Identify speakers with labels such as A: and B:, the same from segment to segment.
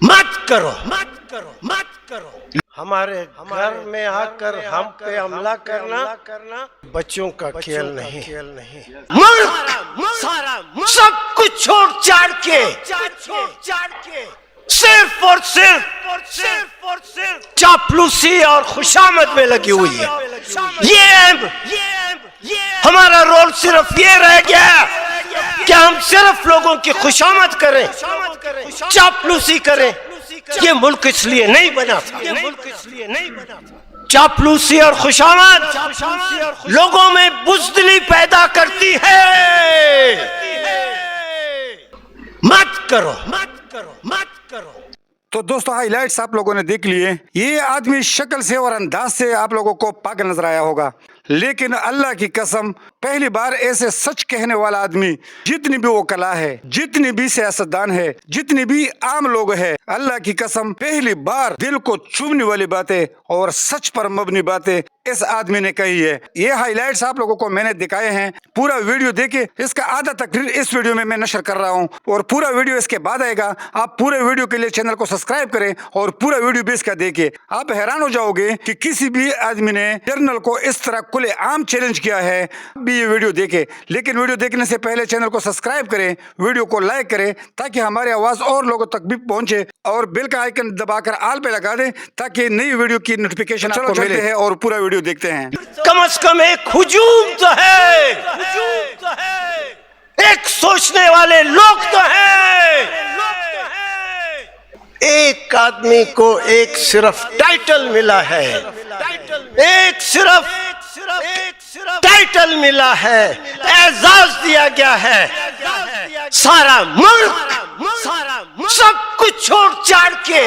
A: मत करो, मत करो, मत करो। हमारे घर में आकर हम पे हमला करना बच्चों का खेल नहीं। मुल्क सारा सब कुछ छोड़ छाड़ के सिर्फ और सिर्फ चापलूसी और खुशामद में लगी हुई है। ये हमारा रोल सिर्फ ये रह गया कि हम सिर्फ लोगों की खुशामद करें, चापलूसी करें। ये मुल्क इसलिए नहीं बना था, ये मुल्क इसलिए नहीं बना था। चापलूसी और खुशामद लोगों में बुज़दिली पैदा करती है। मत करो, मत करो, मत करो।
B: तो दोस्तों हाइलाइट्स आप लोगों ने देख लिए। ये आदमी शक्ल से और अंदाज से आप लोगों को पागल नजर आया होगा, लेकिन अल्लाह की कसम पहली बार ऐसे सच कहने वाला आदमी, जितनी भी वो कला है, जितनी भी सियासतदान है, जितनी भी आम लोग है, अल्लाह की कसम पहली बार दिल को चुभने वाली बातें और सच पर मबनी बातें इस आदमी ने कही है। ये हाइलाइट्स आप लोगों को मैंने दिखाए हैं। पूरा वीडियो देखे, इसका आधा तकरीर इस वीडियो में मैं नशर कर रहा हूँ और पूरा वीडियो इसके बाद आएगा। आप पूरे वीडियो के लिए चैनल को सब्सक्राइब करें और पूरा वीडियो भी इसका देखिए। आप हैरान हो जाओगे कि किसी भी आदमी ने जर्नल को इस तरह खुले आम चैलेंज किया है। भी ये वीडियो देखे, लेकिन वीडियो देखने से पहले चैनल को सब्सक्राइब करें, वीडियो को लाइक करें ताकि हमारी आवाज और लोगों तक भी पहुंचे, और बेल का आइकन दबाकर ऑल पे लगा दें ताकि नई वीडियो की नोटिफिकेशन आपको मिले है। और पूरा वीडियो देखते हैं।
A: कम से कम एक हुजूम तो है, एक सोचने वाले लोग तो हैं। एक आदमी को एक सिर्फ टाइटल मिला है, एक सिर्फ टाइटल मिला है, एजाज दिया गया है। सारा मुल्क सब कुछ छोड़ छाड़ के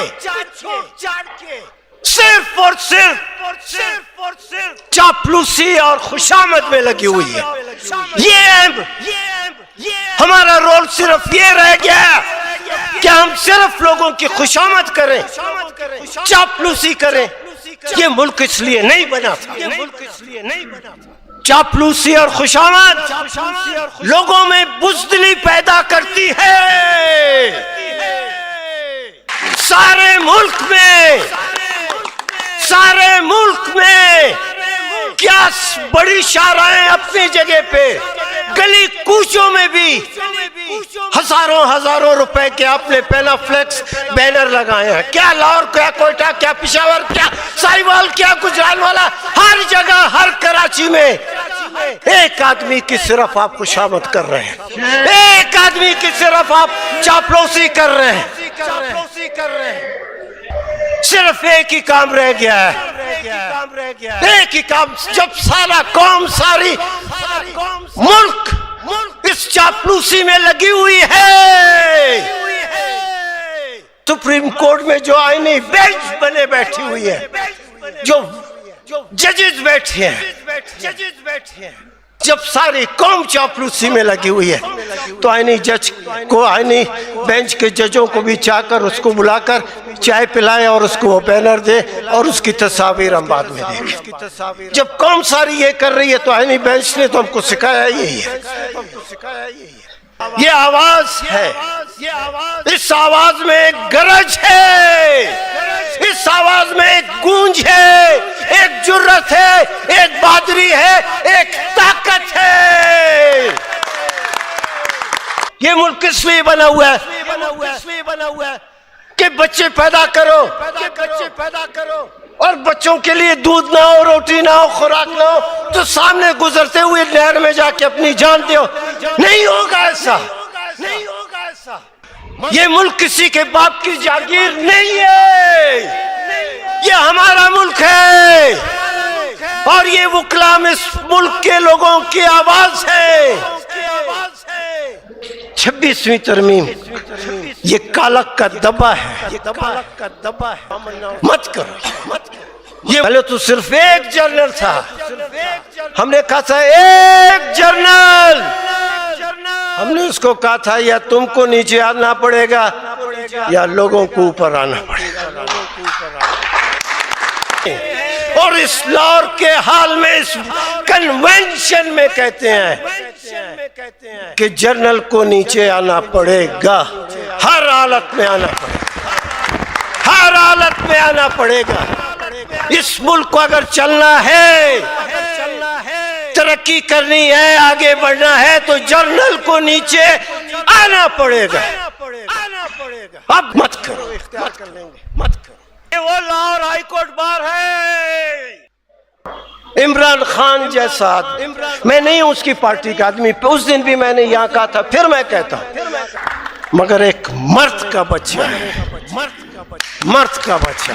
A: सिर्फ और सिर्फ चापलूसी और खुशामद में लगी हुई है। ये हमारा रोल सिर्फ ये रह गया कि हम सिर्फ लोगों की खुशामद करें, चापलूसी करें। ये मुल्क इसलिए नहीं बना था, ये मुल्क इसलिए नहीं बना था। चापलूसी और खुशामद लोगों में बुज़दिली पैदा करती है। सारे मुल्क में क्या बड़ी शाराएं अपनी जगह पे, गली कूचों में भी हजारों रुपए के आपने पेना फ्लेक्स बैनर लगाए हैं। क्या लाहौर, क्या कोयटा, क्या पेशावर, क्या साहिवाल, क्या गुजरानवाला, हर जगह, हर कराची में एक आदमी की सिर्फ आप खुशामद कर रहे हैं, एक आदमी की सिर्फ आप चापलूसी कर रहे हैं। सिर्फ एक ही काम रह गया है, एक ही काम। जब सारा कौम, सारी मुल्क इस चापलूसी में लगी हुई है, सुप्रीम कोर्ट में जो आईनी बेंच बने बैठी हुई है, जो जजेस बैठे हैं, जब सारी कौम चापलूसी में लगी हुई है, तो आईनी जज को, आईनी बेंच के जजों को भी चाहकर उसको बुलाकर चाय पिलाए और उसको वो बैनर दे और उसकी तस्वीर हम बाद में देखें। जब कौम सारी ये कर रही है तो आईनी बेंच ने तो हमको सिखाया यही है। ये आवाज है, इस आवाज में एक गरज है, इस आवाज में एक गूंज है, एक जुर्रत है, एक बहादुरी है, एक ताकत है। ये मुल्क इसलिए बना हुआ है कि बच्चे पैदा करो, और बच्चों के लिए दूध ना हो, रोटी ना हो, खुराक ना हो, तो सामने गुजरते हुए नहर में जाके अपनी जान दो। नहीं होगा ऐसा, नहीं होगा ऐसा। ये मुल्क किसी के बाप की जागीर नहीं है, ये हमारा मुल्क है, और ये वुकलाम इस मुल्क के लोगों की आवाज है। 26वीं तरमीम ये कालक का दबा है, ये कालक का दबा है। मत करो। ये पहले तो सिर्फ एक जर्नल था, हमने कहा था एक जर्नल, हमने उसको कहा था या तुमको नीचे आना पड़ेगा या लोगों को ऊपर आना पड़ेगा। और इस लाहौर के हाल में, इस कन्वेंशन में कहते हैं कि जर्नल को नीचे आना पड़ेगा, हर हालत में आना पड़ेगा। ہر حالت میں آنا پڑے گا. اس ملک کو اگر چلنا ہے، ترقی کرنی ہے، آگے بڑھنا ہے تو جرنل کو نیچے آنا پڑے گا. اب مت کرو، اختیار کر لیں گے، مت کرو. وہ لاہور ہائی کورٹ بار ہے. عمران خان جیسا آدمی، میں نہیں ہوں اس کی پارٹی کا آدمی، اس دن بھی میں نے یہاں کہا تھا، پھر میں کہتا ہوں، مگر ایک مرد کا بچہ ہے، مرد کا بچہ.